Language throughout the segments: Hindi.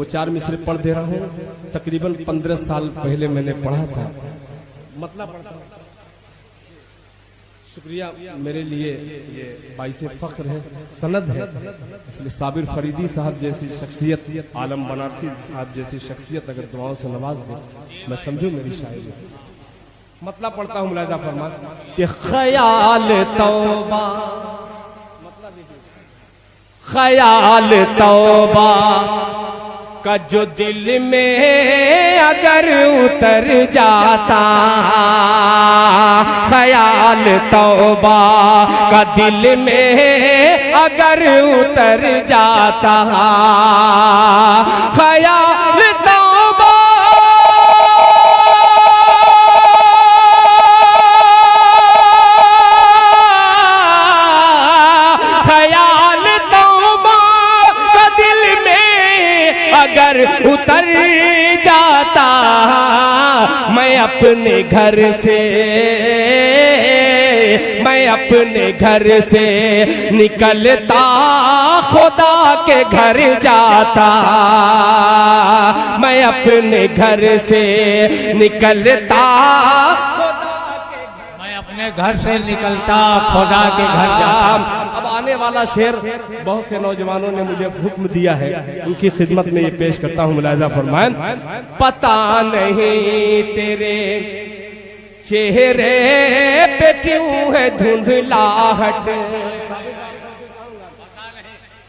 वो 4 मिसरे पढ़ दे रहा हूँ। तकरीबन 15 साल पहले मैंने पढ़ा था, मतलब पढ़ता हूँ। शुक्रिया, मेरे लिए ये बाइसे फख्र है, सनद है। इसलिए साबिर फरीदी साहब जैसी शख्सियत, आलम बनारसी साहब जैसी शख्सियत अगर दुआओं से नवाज दे, मैं समझू मेरी शायरी। मतलब पढ़ता हूँ, मुलाहिजा फरमा कि ख्याल तौबा, ख्याल तौबा का जो दिल में अगर उतर जाता, ख्याल तौबा का दिल में अगर उतर जाता, ख्याल तौबा ख्याल तौबा का दिल में अगर उतर जाता, मैं अपने घर से, मैं अपने घर से निकलता खुदा के घर जाता, मैं अपने घर से निकलता, मैं अपने घर से निकलता खुदा के घर जाता। अब आने वाला शेर बहुत से नौजवानों ने मुझे हुक्म दिया है, उनकी खिदमत में ये पेश करता हूँ, मुलाहिजा फरमाएं। पता नहीं तेरे चेहरे पे क्यों है धुंधलाहट,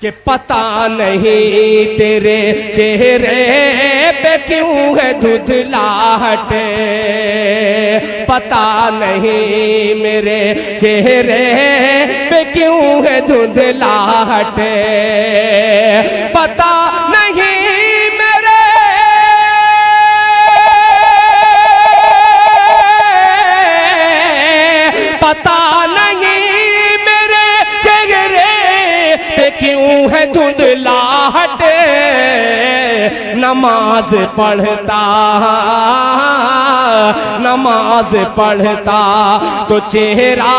कि पता नहीं तेरे चेहरे पे क्यों है धुंधलाहट, पता नहीं मेरे चेहरे पे क्यों है धुंधलाहट, पता नहीं पता नहीं मेरे चेहरे पे क्यों है धुंधलाहट, नमाज पढ़ता, नमाज पढ़ता तो चेहरा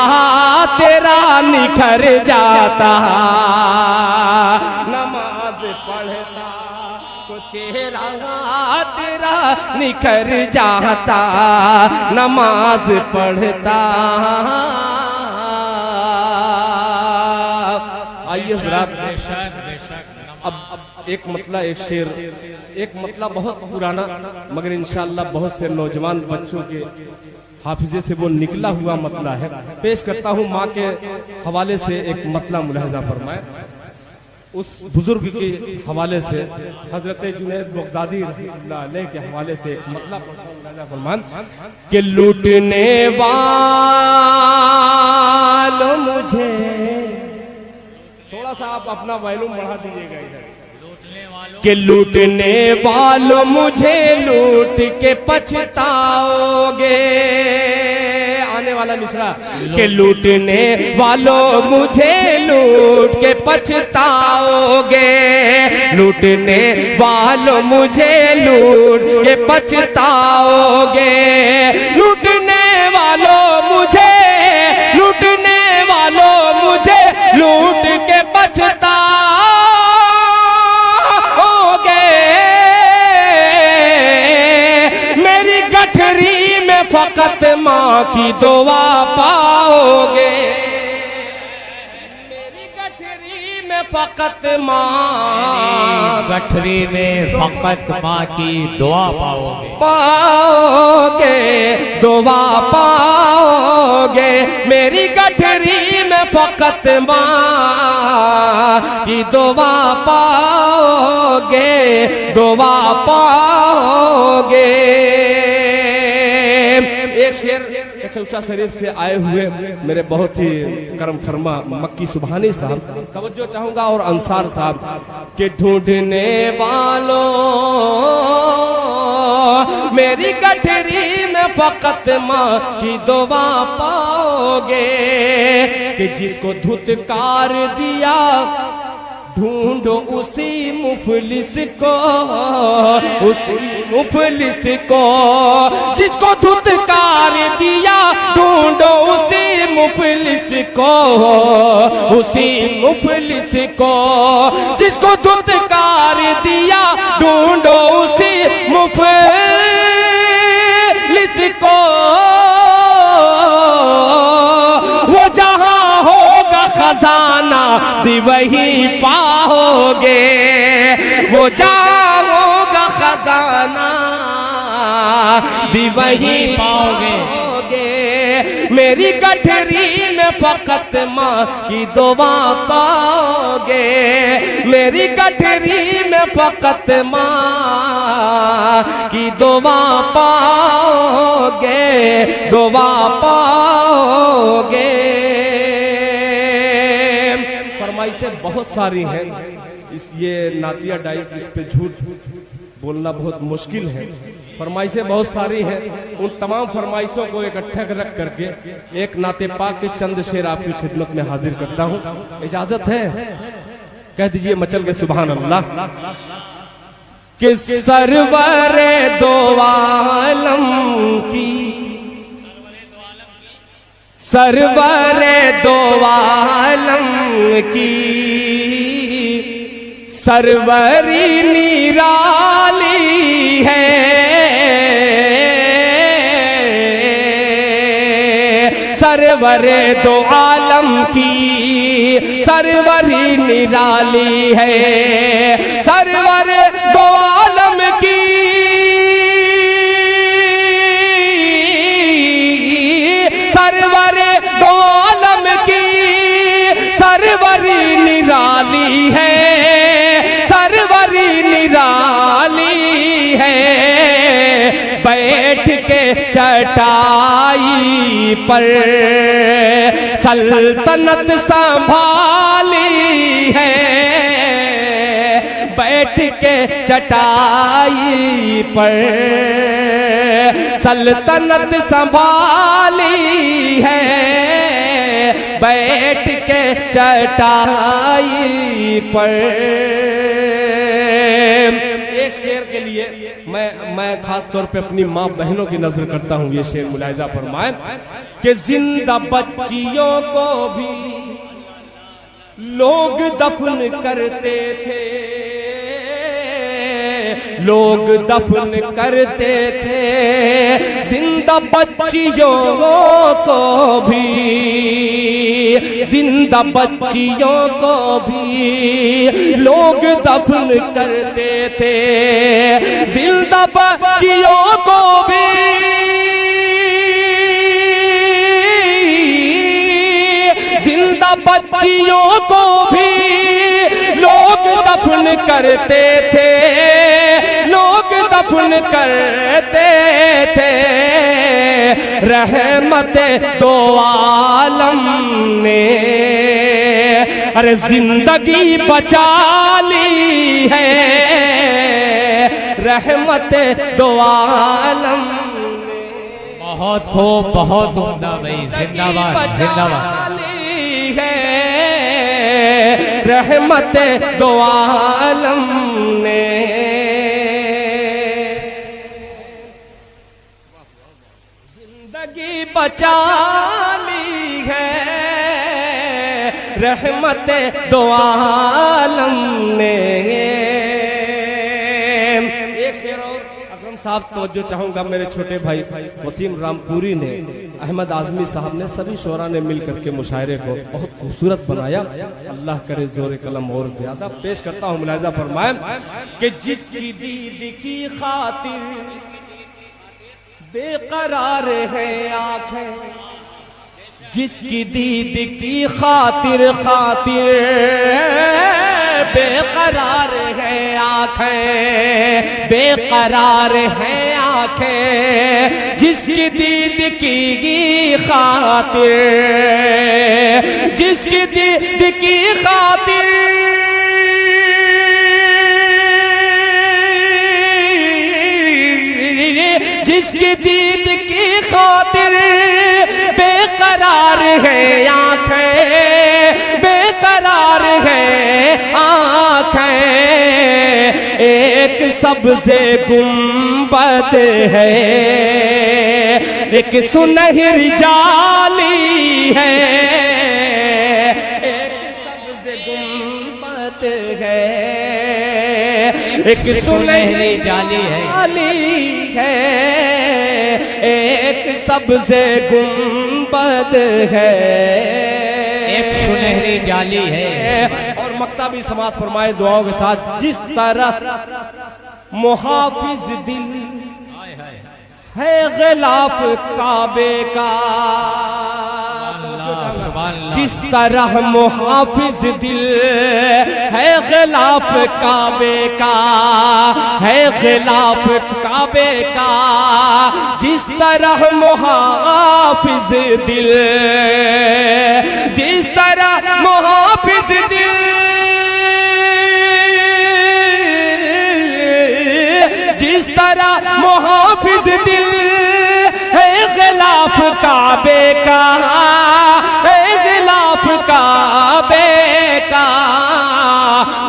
तेरा निखर जाता, नमाज पढ़ता तो चेहरा तेरा निखर जाता, नमाज पढ़ता। आइए अब एक मतला, एक शेर, एक मतला बहुत पुराना मगर इंशाअल्लाह बहुत से नौजवान बच्चों के हाफिजे से वो निकला हुआ मतला है, पेश करता हूँ। माँ के हवाले से एक मतला मुलाहिजा फरमाए, उस बुजुर्ग के हवाले से, हजरत जुनैद बगदादी रहमतुल्लाह अलैह के हवाले से एक मतलब फरमान कि लूटने वालों मुझे, थोड़ा सा आप अपना वॉल्यूम बढ़ा दीजिएगा इधर, कि लूटने वालों मुझे लूट के पछताओगे, आने वाला मिसरा, कि लूटने वालों मुझे लूट के पछताओगे, लूटने वालों मुझे लूट के पछताओगे, लूटने वालों मुझे, लूटने वालों मुझे लूट के पछताओगे, मेरी गठरी में फकत माँ की दुआ पाओगे, मेरी गठरी में फकत माँ, गठरी में फकत माँ की दुआ पाओगे, पाओगे दुआ पाओगे, मेरी गठरी में फकत माँ की दुआ पाओगे, दुआ पाओगे। एक शेर चौसा शरीफ से आए हुए मेरे बहुत ही करम फरमा मक्की सुभानी साहब, तवज्जो चाहूंगा, और अंसार साहब के ढूंढने वालों मेरी गठरी में फकत माँ की दुआ पाओगे, कि जिसको धुतकार दिया ढूंढो उसी मुफलिस को, उसी मुफलिस को, जिसको धुतकार दिया ढूंढो उसी मुफलिस को, उसी मुफलिस को जिसको धुतकार दिया, ढूंढो उसी मुफलिस को। वो जहां होगा खजाना भी वही पाओगे, वो जहां होगा खजाना भी वही पाओगे। मेरी गठरी में फकत माँ की दुआ पाओगे, मेरी गठरी में फकत माँ की दुआ पाओगे, दुआ पाओगे। फरमाइशें बहुत सारी हैं, ये नातिया डाइस, इस पे झूठ बोलना बहुत मुश्किल है। फरमाइशें बहुत सारी हैं, उन तमाम फरमाइशों को इकट्ठा रख करके एक नाते पाक के चंद शेर आपकी खिदमत में हाजिर करता हूं। इजाजत है? कह दीजिए मचल के सुभान अल्लाह। कि सरवरे दो आलम की, सरवरे दो आलम की सरवरी निराली है, सरवरे दो आलम की सरवरी निराली है, सरवर दो आलम की सरवर दो आलम की सरवरी निराली है, सरवरी निराली है। बैठ के चटाई पर सल्तनत संभाली है, बैठ के चटाई पर सल्तनत संभाली है, बैठ के चटाई पर। एक शेर के लिए मैं खास तौर पे अपनी माँ बहनों की नजर करता हूँ। ये शेर मुलाहिजा फरमाएं कि जिंदा बच्चियों को भी लोग दफन करते थे, लोग दफन करते थे, जिंदा बच्चियों को भी, जिंदा बच्चियों को भी लोग दफन करते थे, जिंदा बच्चियों को भी जिंदा बच्चियों को भी लोग दफन करते थे, लोग दफन करते थे। रहमत दो आलम ने अरे जिंदगी बचा ली है, रहमत दो आलम। बहुत खूब, बहुत उम्दा भाई, जिंदाबाद जिंदाबाद। रहमत दो आलम ने जिंदगी बचा ली है, रहमत दो आलम ने। एक शेर और अकरम साहब तवज्जो चाहूंगा, मेरे छोटे भाई वसीम रामपुरी ने, अहमद आजमी साहब ने, सभी शोरा ने मिल करके मुशायरे को बहुत खूबसूरत बनाया। अल्लाह करे जोर कलम और ज्यादा। पेश करता हूँ, मुलाहिजा फरमाएं कि जिसकी दीद की खातिर बेकरार है आंखें, जिसकी दीद की खातिर खातिर बेकरार है आंखें, बेकरार है आंखें, जिसकी दीद की खातिर, जिसकी दीद की खातिर, जिसकी दीद की खातिर बेकरार है आंखें, बेकरार है आंखें। एक सबसे गुंबद है, एक सुनहरी जाली है, एक सब्ज़ गुंबद है, एक सुनहरी जाली है, एक सब्ज़ गुंबद है, एक सुनहरी जाली है। और मक्ता भी समाप्त फरमाए दुआओं के साथ। जिस तरह मुहाफिज दिल है गिलाफ काबे का, जिस तरह मुहाफिज दिल है गिलाफ काबे का, है गिलाफ काबे का, जिस तरह मुहाफिज दिल, जिस तरह मुहाफिज दिल, जिस तरह मुहाफिज दिल है गिलाफ काबे का, है गिलाफ काबे का,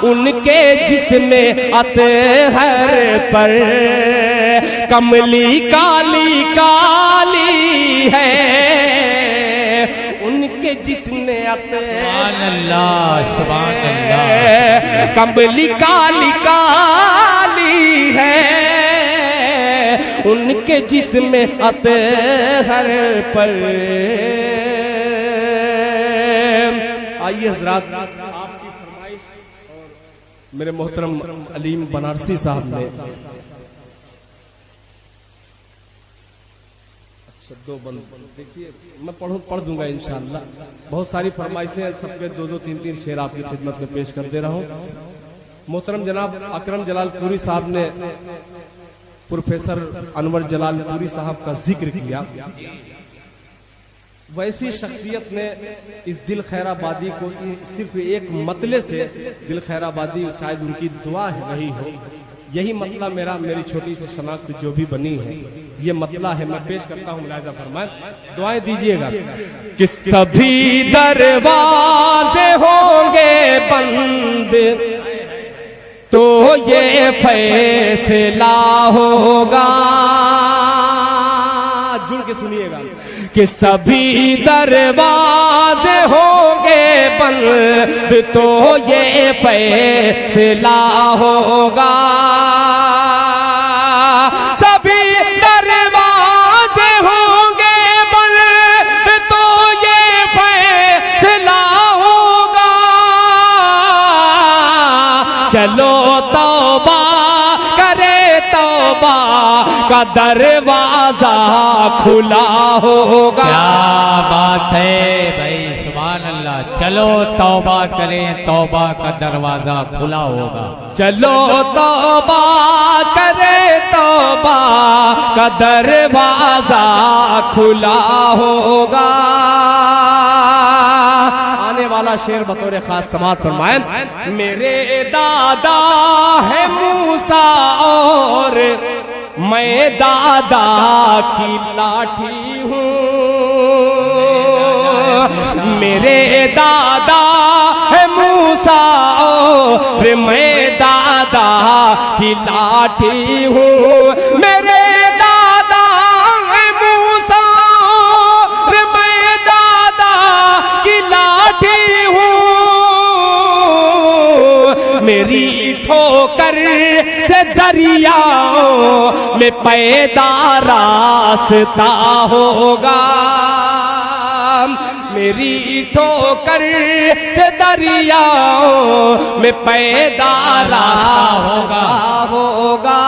उनके जिस्म अतहर पर कमली काली काली है, उनके जिस्म अतहर सुभान अल्लाह कमली काली काली है, उनके जिस्म अतहर पर। आइए हजरात, आपकी फरमाइश और मेरे मोहतरम अलीम बनारसी साहब ने दो बंद देखिए, मैं पढ़ दूंगा इंशाअल्लाह। बहुत सारी फरमाइशें, सबके दो दो तीन तीन शेर आपकी खिदमत में पेश कर दे रहा हूँ। मोहतरम जनाब अकरम जलालपुरी साहब ने प्रोफेसर अनवर जलालपुरी साहब का जिक्र किया। वैसी शख्सियत ने इस दिल खैराबादी को सिर्फ एक मतले से, दिल खैराबादी शायद उनकी दुआ है रही हो, यही मतला मेरी छोटी सी शनाख्त जो भी बनी है ये मतला है। मैं पेश करता हूँ, मुलाहिजा फरमाएं, दुआएं दीजिएगा। कि सभी दरवाजे होंगे बंद तो ये फैसला होगा, जुड़ के सुनिएगा। कि सभी दरवाजे होंगे बंद तो ये फैसला होगा, सभी दरवाजे होंगे बंद तो ये फैसला होगा, चलो तौबा करे, तौबा का दरवाजा खुला होगा। क्या बात है भाई, सुभान अल्लाह। चलो तौबा करें, तौबा का दरवाजा खुला होगा। चलो तौबा करे, तौबा का दरवाजा खुला होगा। आने वाला शेर बतौर खास समात फरमाएं। मेरे दादा है मूसा और मैं दादा की लाठी हूँ, मेरे दादा है मूसा और मैं दादा की लाठी हूँ, मेरे दादा है मूसा और मैं दादा की लाठी हूँ, मेरी ठोकर से दरियाओं में पैदा रास्ता होगा, मेरी ठोकर से दरियाओं में पैदा रास्ता होगा।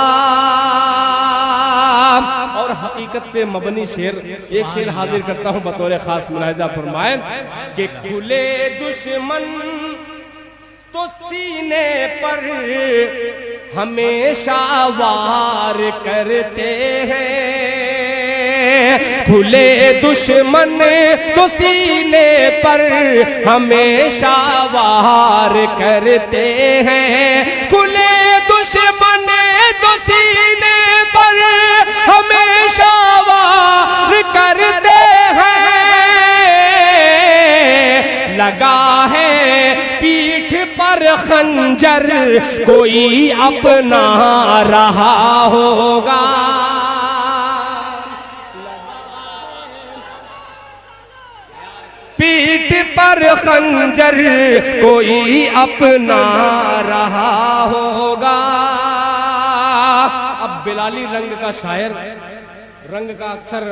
और हकीकत पे मबनी शेर, एक शेर हाजिर करता हूँ बतौर खास, मुलाहिजा फरमाएं। कि खुले दुश्मन तो सीने पर हमेशा वार करते हैं, खुले दुश्मन तो सीने पर हमेशा वार करते हैं, खुले दुश्मन तो सीने पर हमेशा वार करते हैं, लगा है पीठ पर खंजर कोई अपना रहा होगा, पर खंजर कोई अपना रहा होगा। अब बिलाली रंग का शायर, रंग का अक्सर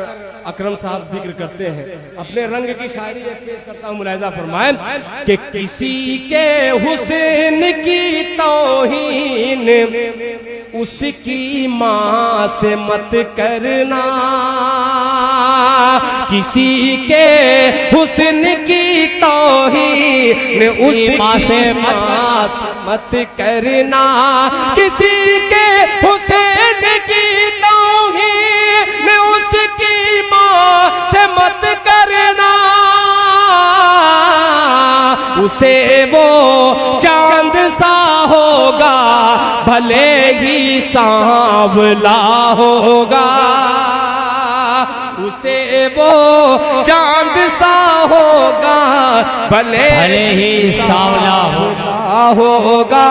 अकरम साहब जिक्र करते हैं, अपने रंग की शायरी एक पेश करता हूँ, मुलाहिजा फरमाएं कि किसी के हुस्न की तौहीन उसकी माँ से मत करना, किसी के हुस्न की तौहीन उसकी माँ से मत करना, किसी के हुस्न की तौहीन उसकी माँ से मत करना, उसे वो चांद सा होगा भले ही सांवला होगा, उसे वो चांद सा होगा भले ही सांवला होगा।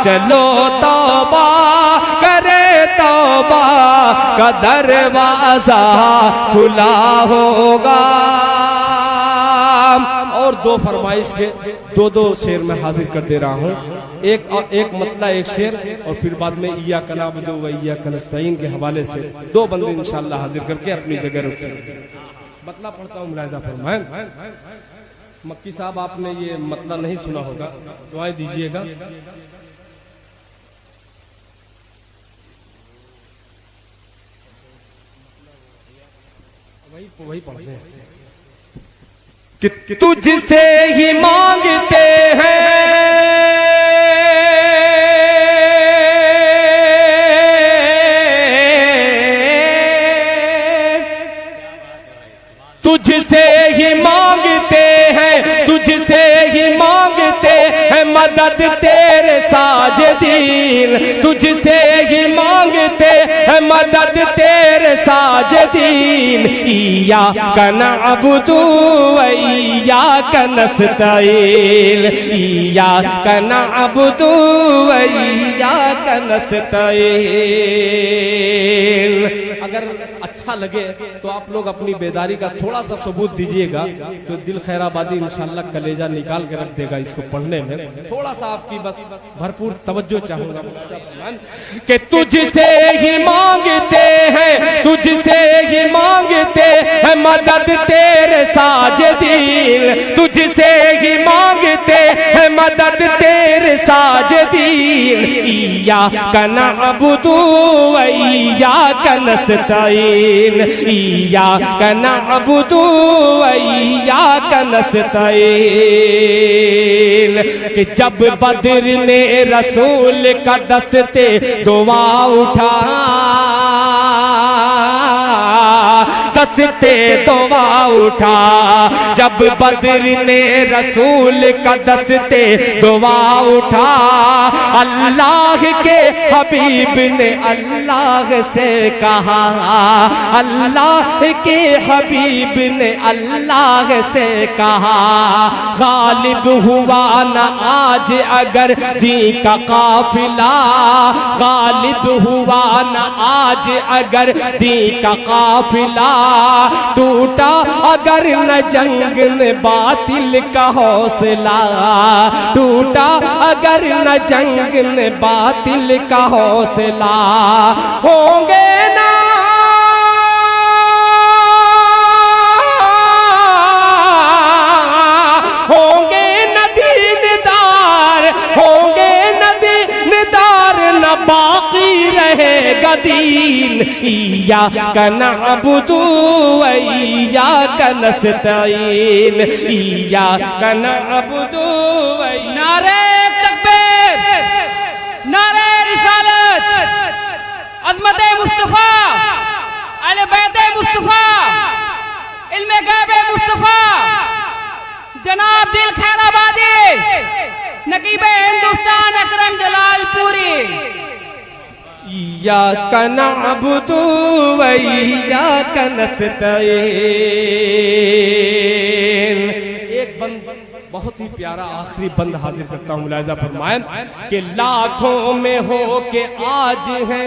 चलो तौबा करे, तौबा का दरवाजा खुला होगा। और दो फरमाइश के दो शेर में हाजिर कर दे रहा हूँ, एक मतला एक शेर, और फिर बाद में इय्याका नअबुदु व इय्याका नस्तईन के हवाले से दो बंदे इंशाअल्लाह हाजिर करके अपनी जगह रुक सकते। मतला पढ़ता हूँ, मुलाहिजा फरमाएं। मक्की साहब आपने ये मतला नहीं सुना होगा, दुआएं दीजिएगा। वही पढ़ते हैं कि तुझसे ही मांगते हैं, तुझसे ही मांगते हैं, तुझसे ही मांगते हैं मदद तेरे साजिदीन, तुझसे ही मांगते हैं मदद तेरे साजिदीन। इय्याका नअबुदु व इय्याका नस्तईन, इय्याका नअबुदु व इय्याका नस्तईन। अगर अच्छा लगे तो आप लोग अपनी बेदारी का थोड़ा सा सबूत दीजिएगा, तो दिल खैराबादी इंशाअल्लाह कलेजा निकाल के रख देगा इसको पढ़ने में। थोड़ा सा आपकी बस भरपूर तवज्जो चाहूंगा कि तुझसे ही मांगते हैं, तुझसे ही मांगते हैं मदद तेरे साजिदीन, तुझसे ही मांगते हैं मदद तेरे साजिदीन। इय्याका नअबुदु व इय्याका नस्तईन, इय्याका नअबुदु व इय्याका नस्तईन। कि जब बद्र ने रसूल का दस्ते दुआ उठा, दस्ते दुआ उठा, जब बद्र ने रसूल का दस्ते दुआ उठा, अल्लाह के हबीब ने अल्लाह से कहा, अल्लाह के हबीब ने अल्लाह से कहा, गालिब हुआ न आज अगर दी का काफिला, गालिब हुआ न आज अगर दी का काफिला, टूटा अगर न जंग में बातिल का हौसला, टूटा अगर न जंग में बातिल का हौसला, होंगे ना बाकी रहेगा दीन। इय्याका नअबुदु व इय्याका नस्तईन, इय्याका नअबुदु व नारे तकबीर, नारे रिसालत, अज़मत मुस्तफा, अहले बैत मुस्तफा, इल्मे गैब मुस्तफा, जनाब दिल खैराबादी, नकीबे हिंदुस्तान अकरम जलालपुरी। इय्याका नअबुदु व इय्याका नस्तईन। एक बंद बहुत ही प्यारा आखिरी बंद हाजिर करता हूँ, मुलाहिजा फरमाएं कि लाखों में हो के आज है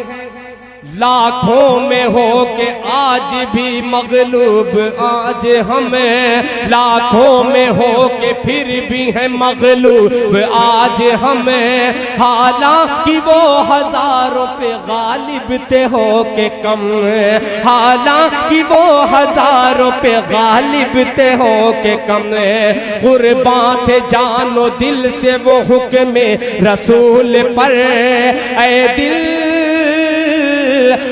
लाखों में हो के आज भी मगलूब आज हमें, लाखों में हो के फिर भी है मगलूब आज हमें। हालांकि वो हजारों पे गालिब थे हो के कम, हालांकि वो हजारों पे गालिब थे हो के कम। कुर्बान थे जानो दिल से वो हुक्म रसूल पर। ऐ दिल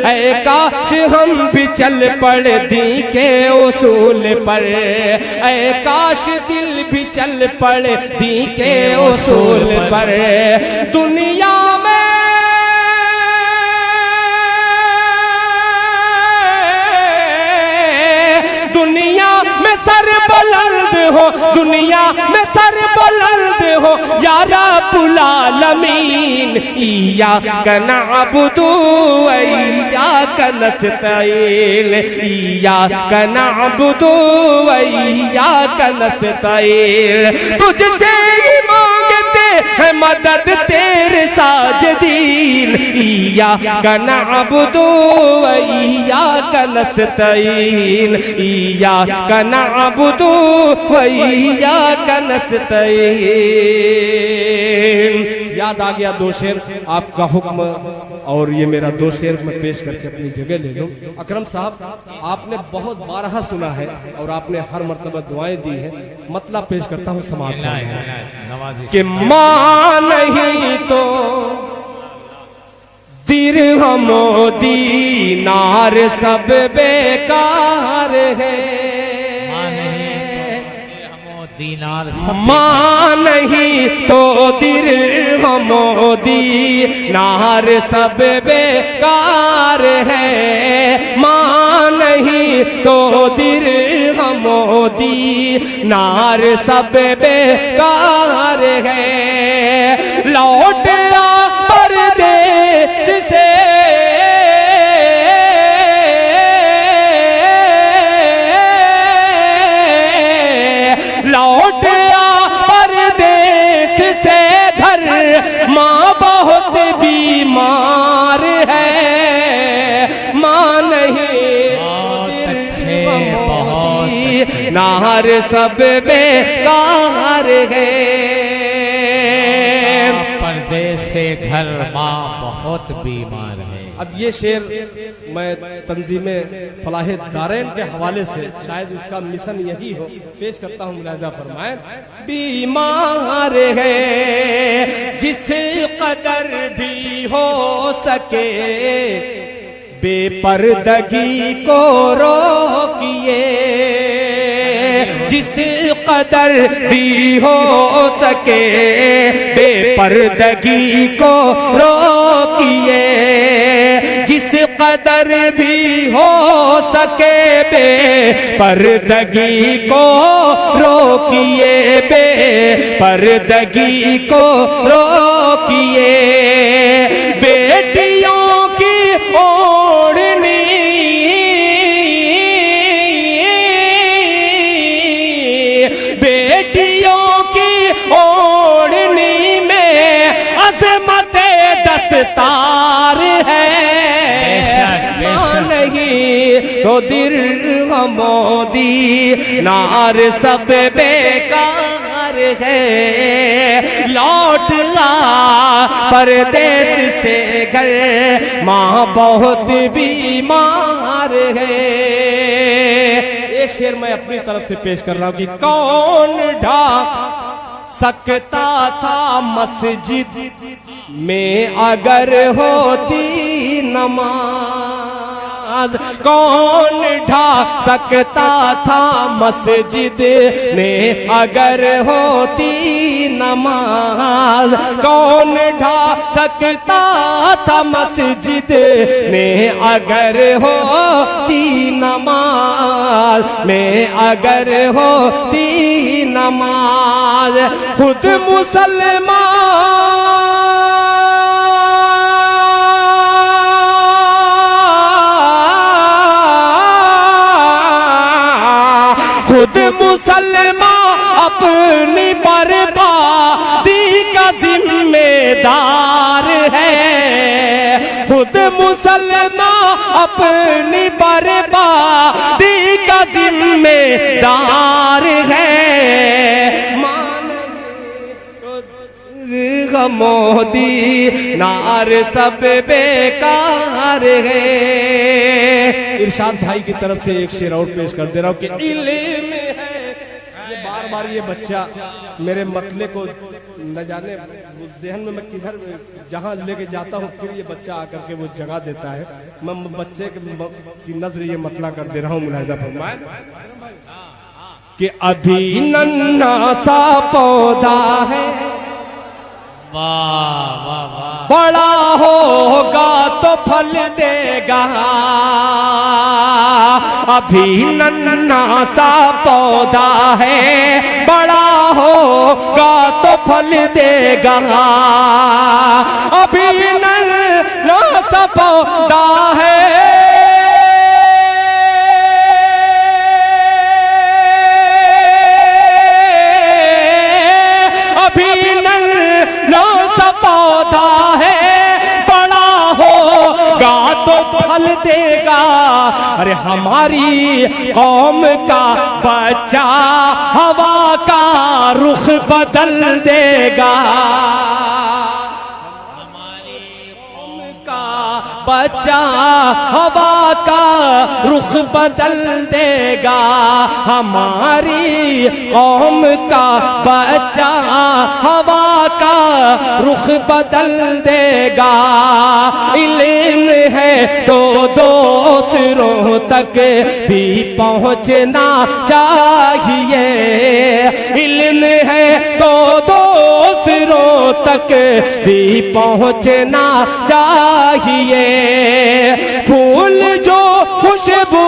ऐ काश हम भी चल पड़े दी के उसूल पर। ऐ काश दिल भी चल पड़े दी के उसूल पर। दुनिया में सर बुलंद हो, दुनिया में सर बुलंद हो या रब्बुल आलमीन। इय्याका नअबुदु व इय्याका नस्तईन, इय्याका नअबुदु व इय्याका नस्तईन। तुझसे ही मांगते हैं मदद तेरे साजिदीन। इय्याका नअबुदु व इय्याका नस्तईन, इय्याका नअबुदु व इय्याका नस्तईन। याद आ गया दो शेर, आपका हुक्म और ये मेरा दो शेर में पेश करके अपनी जगह ले लो। अकरम साहब, आपने बहुत बारहा सुना है और आपने हर मर्तबा दुआएं दी है। मतलब पेश करता हूँ समाज कि मां नहीं तो दिरहमो दीनार सब बेकार है। दीनार मां नहीं तो दिरहमो दीनार सब बेकार है। मां नहीं तो दिरहमो दीनार सब बेकार है। लौट आ परदेस से लौट आ परदेस से घर, माँ बहुत बीमार है। माँ नहीं नार सब बेकार है। परदेस से घर, माँ बहुत बीमार है। अब ये शेर मैं तंजीम फलाह दारैन के हवाले से, शायद उसका मिशन यही हो, पेश करता हूँ। मुलाहिजा फरमाएं। बीमार है जिस कदर भी हो सके, बेपर्दगी को रोकिए। जिस कदर भी हो सके, बेपर्दगी को रोकिए। जिस कदर भी हो सके, बेपर्दगी को रोकिए, बेपर्दगी को रोकिए। बेटियों की ओढ़नी, बेटियों की ओढ़नी में अज़मत दस्तार है। नहीं तो दिरहमो दीनार सब बेकार है। लौट आ परदेस से घर, माँ बहुत बीमार है। एक शेर मैं अपनी तरफ से पेश कर रहा हूँ कि कौन ढाक सकता था मस्जिद में अगर होती नमाज। कौन ढा सकता था मस्जिद में अगर होती नमाज। कौन ढा सकता था मस्जिद में अगर होती नमाज, में अगर होती नमाज। खुद मुसलमान खुद मुसलमान अपनी बर्बादी का जिम्मेदार है। खुद मुसलमान मुसलमान अपनी बर्बादी का जिम्मेदार है। मोदी नार सब बेकार है। इरशाद भाई की तरफ से एक शेर और पेश कर दे रहा हूँ कि इल्म है। ये बार बार ये बच्चा मेरे मतले को न जाने जहन में मैं किधर जहाँ लेके जाता हूँ फिर ये बच्चा आकर के वो जगह देता है। मैं बच्चे की नजर ये मतला कर दे रहा हूँ। मुलाहिजा फरमाए कि अभी नन्हा सा पौधा है, वाह वाह वाह, बड़ा होगा तो फल देगा। अभी नन्हा सा पौधा है, बड़ा होगा तो फल देगा। अभी नन्हा सा पौधा है, पौधा है, बड़ा होगा तो फल देगा। अरे हमारी कौम का बच्चा हवा का रुख बदल देगा। हमारी कौम का बच्चा हवा का रुख बदल देगा। हमारी कौम का बच्चा हवा का रुख बदल देगा। इल्म है तो दूसरों तक भी पहुंचना चाहिए। इल्म है तो दूसरों तक भी पहुंचना चाहिए। फूल जो खुशबू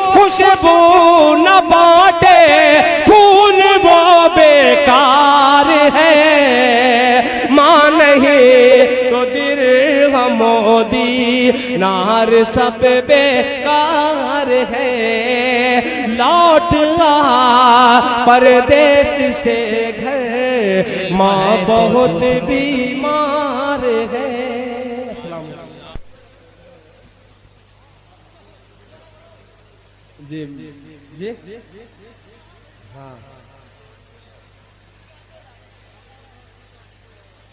खुशबू न बांटे, फूल वो बेकार है। मां नहीं तो दिल मोदी नार सब बेकार है। लौट आ परदेश से घर, माँ बहुत बीमार है। जी जी हाँ,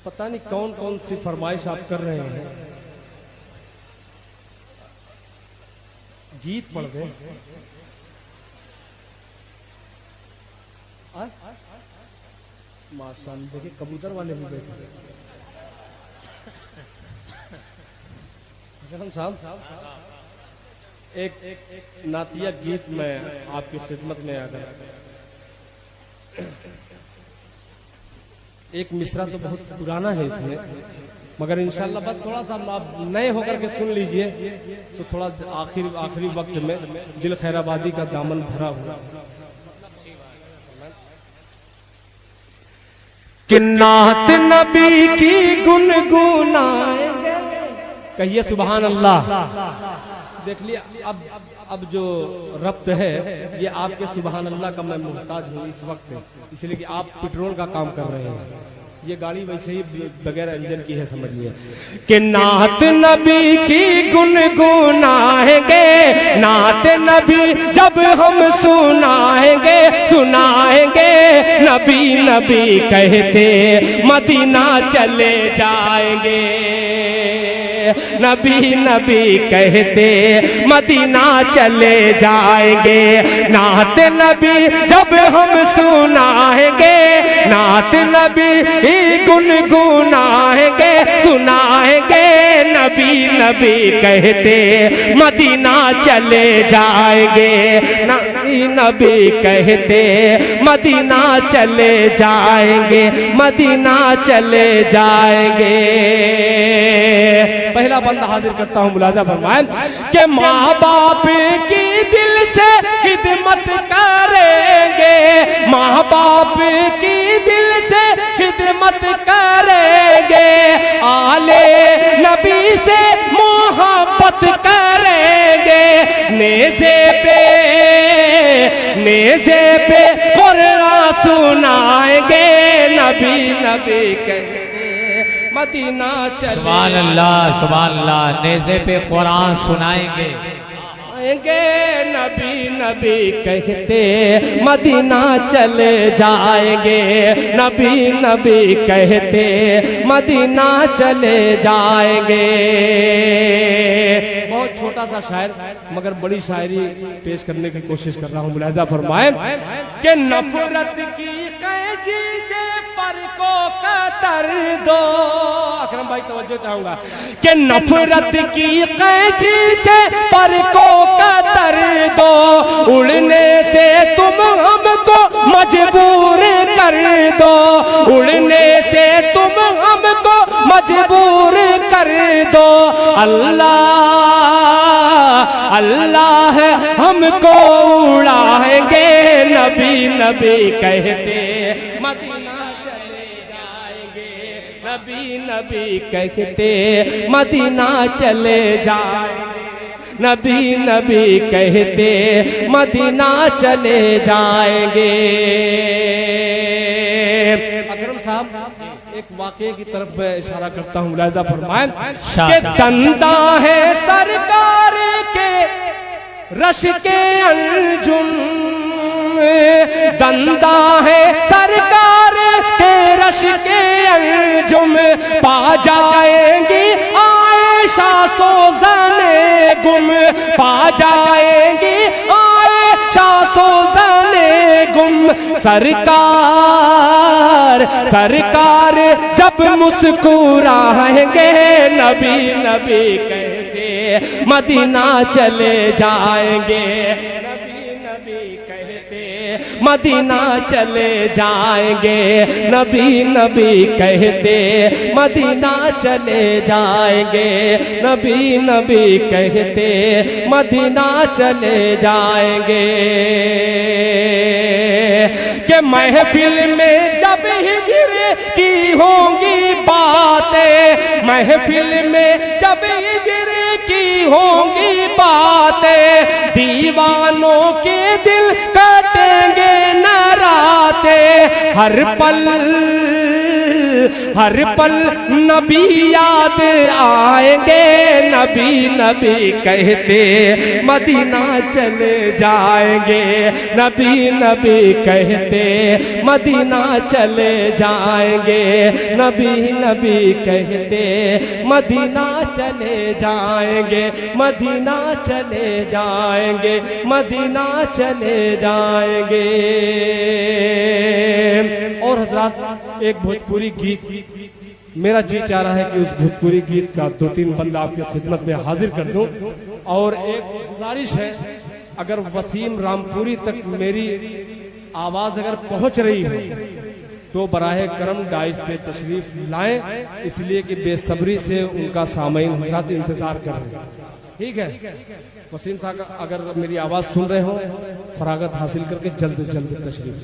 पता नहीं कौन कौन सी फरमाइश आप कर रहे हैं। गीत पढ़ दे। माशाअल्लाह, देखिए कबूतर वाले भी बैठे। साहब एक नातिया गीत में आपकी खिदमत में आ गया। एक मिसरा तो बहुत पुराना है इसमें, मगर इंशाल्लाह बस थोड़ा सा आप नए होकर के सुन लीजिए तो थोड़ा आखिरी वक्त में दिल खैराबादी का दामन भरा हुआ। कि नात नबी की गुनगुनाएंगे, कहिए सुभान अल्लाह। देख लिया अब जो रब्त है ये आपके सुभान अल्लाह का मैं मुहताज हूँ इस वक्त, इसलिए कि आप पेट्रोल का काम कर रहे हैं। ये गाड़ी वैसे ही बगैर इंजन की है, समझिए। कि नात नबी की गुनगुनाएंगे, नात नबी जब हम सुनाएंगे नबी नबी कहते मदीना चले जाएंगे। नबी नबी कहते मदीना चले जाएंगे। नात नबी जब हम सुनाएंगे, नात नबी गुनगुनाएंगे, सुनाएंगे नबी नबी कहते मदीना चले जाएंगे। नबी नबी कहते मदीना चले जाएंगे, मदीना चले जाएंगे। पहला बंदा हाजिर करता हूँ, मुलाजा फरमाएं कि माँ बाप की दिल से खिदमत करेंगे, माँ बाप की दिल से खिदमत करेंगे, आले नबी से मोहब्बत करेंगे, नेज़े पे कुरान सुनाएंगे, नबी नबी कहते मदीना चले सुभान अल्लाह नेज़े पे कुरान सुनाएंगे। नबी नबी कहते मदीना चले जाएंगे, नबी नबी कहते मदीना चले जाएंगे। बहुत छोटा सा शायर मगर बड़ी शायरी पेश करने की कोशिश कर रहा हूँ। मुलाहिजा फरमाए कि नफरत की कैची से पर को कतर दो। अकरम भाई तवज्जो चाहूंगा कि नफरत की कैची से पर को कतर दो, उड़ने से तुम हमको मजबूर कर दो, उड़ने से तुम हमको मजबूर कर दो। अल्लाह अल्लाह हमको उड़ाएंगे, नबी नबी कहते मदीना चले जाएंगे, नबी नबी कहते मदीना चले जाएंगे, नबी नबी कहते मदीना चले जाएंगे। अकरम साहब एक वाक़े की तरफ मैं इशारा करता हूँ, मुलाहिजा फरमाएं कि दंदा है सरकार के रश के अंजुम, दंदा है सरकार के रश के अंजुम, पा जाएंगी आयशा सोज़ने गुम, पा जाएंगी आयशा सोज़ने गुम। सरकार सरकार जब मुस्कुराएंगे, नबी नबी कहते मदीना चले जाएंगे, नबी नबी कहते मदीना चले जाएंगे, नबी नबी कहते मदीना चले जाएंगे, नबी नबी कहते मदीना चले जाएंगे। कि महफिल में जब हिजर की होंगी बातें, महफिल में जब हिजर की होंगी बातें, दीवानों के दिल कटेंगे न रातें। हर पल नबी याद आएंगे, नबी नबी कहते मदीना चले जाएंगे, नबी नबी कहते मदीना चले जाएंगे, नबी नबी कहते मदीना चले जाएंगे, मदीना चले जाएंगे, मदीना चले जाएंगे। और हजरात एक भोजपुरी गीत मेरा जी चाह रहा है कि उस भोजपुरी गीत का 2-3 बंदा आपकी खिदमत में हाजिर कर दूं। और एक गुजारिश है, अगर वसीम रामपुरी तक मेरी आवाज अगर पहुंच रही है तो बराहे करम डाइस पे तशरीफ लाएं, इसलिए कि बेसब्री से उनका सामईन हजरात इंतजार कर रहे हैं। ठीक है, वसीम साहब अगर मेरी आवाज सुन रहे हो फरागत हासिल करके जल्द से जल्द तशरीफ।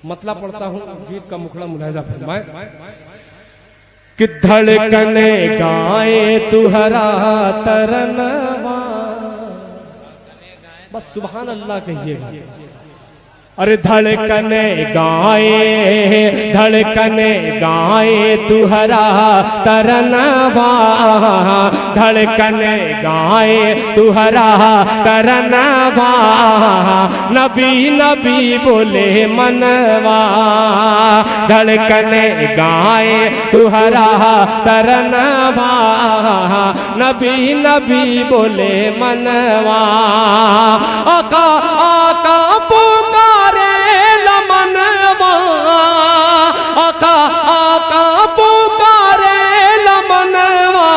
मतलब पढ़ता हूँ गीत का मुखड़ा, मुलाहिजा फरमाए कि धड़कने गाए तुहरा तरनवा, बस सुभान अल्लाह कहिएगा। अरे धड़कने गाए तुहरा तरनवा, धड़कने गाए तुहरा तरनवा, नबी नबी बोले मनवा, धड़कने गाए तुहरा तरनवा, नबी नबी बोले मनवा। आका आका पुकारे लमनवा, आका आका पुकारे लमनवा,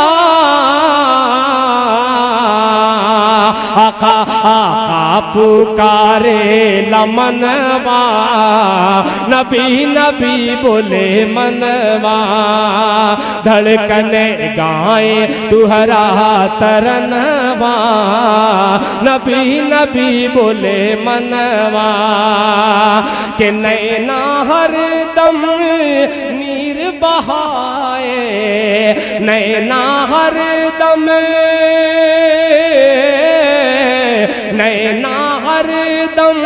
आका आका पुकारे लमनवा, नबी नबी बोले मनवा, धड़कने गाए तुहरा तरनवा, नबी नबी बोले मनवा। के नैना हर दम नीर बहाए, नैना हर दम, नैना हर दम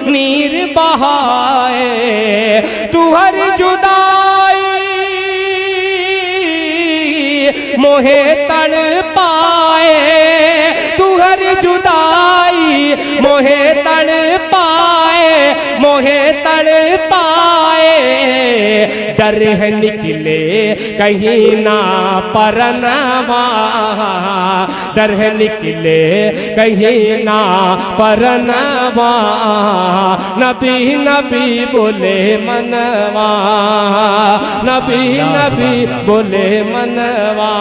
नीर बहाए, तू हर जुदाई मोहे तड़ पाए, तू हर जुदाई मोहे तड़ पाए, मोहे तड़ पाए। डर है निकले कहीं ना परनवा, डर है निकले कहीं ना परनवा, नबी नबी बोले मनवा, नबी नबी बोले मनवा।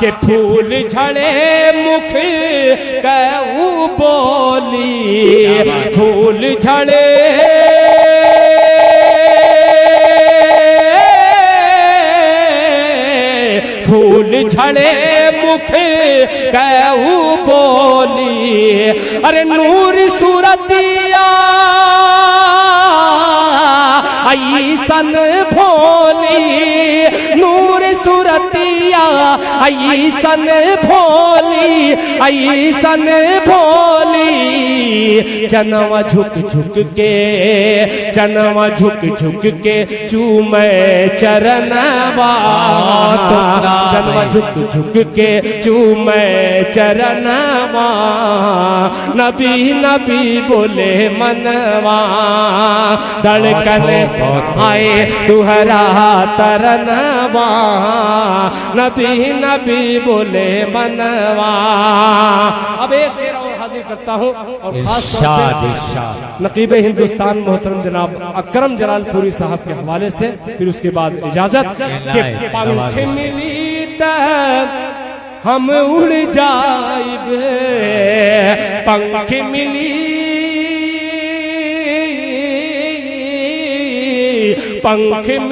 के फूल झड़े मुख कहू बोली, फूल झड़े फूल झड़े मुख कहू बोली, अरे नूर सूरतिया ऐसन भोली, नूर सूरतिया ऐसन भोली, ऐसन भोली। जनवा झुक झुक के, जनवा झुक झुक के चूमे चरणवा, जनवा झुक झुक के चूमे चरणवा, नबी नबी बोले मनवा। धड़कन आए तुहरा तरनवा, नबी नबी बोले मनवा। अब एक शेर और हाजिर करता हूँ, और खास तौर पे नकीब हिंदुस्तान मोहतरम जनाब अकरम जलालपुरी साहब के हवाले से, फिर उसके बाद इजाजत। के पंख मिली तक हम उड़ जाइबे, पंख मिली पंख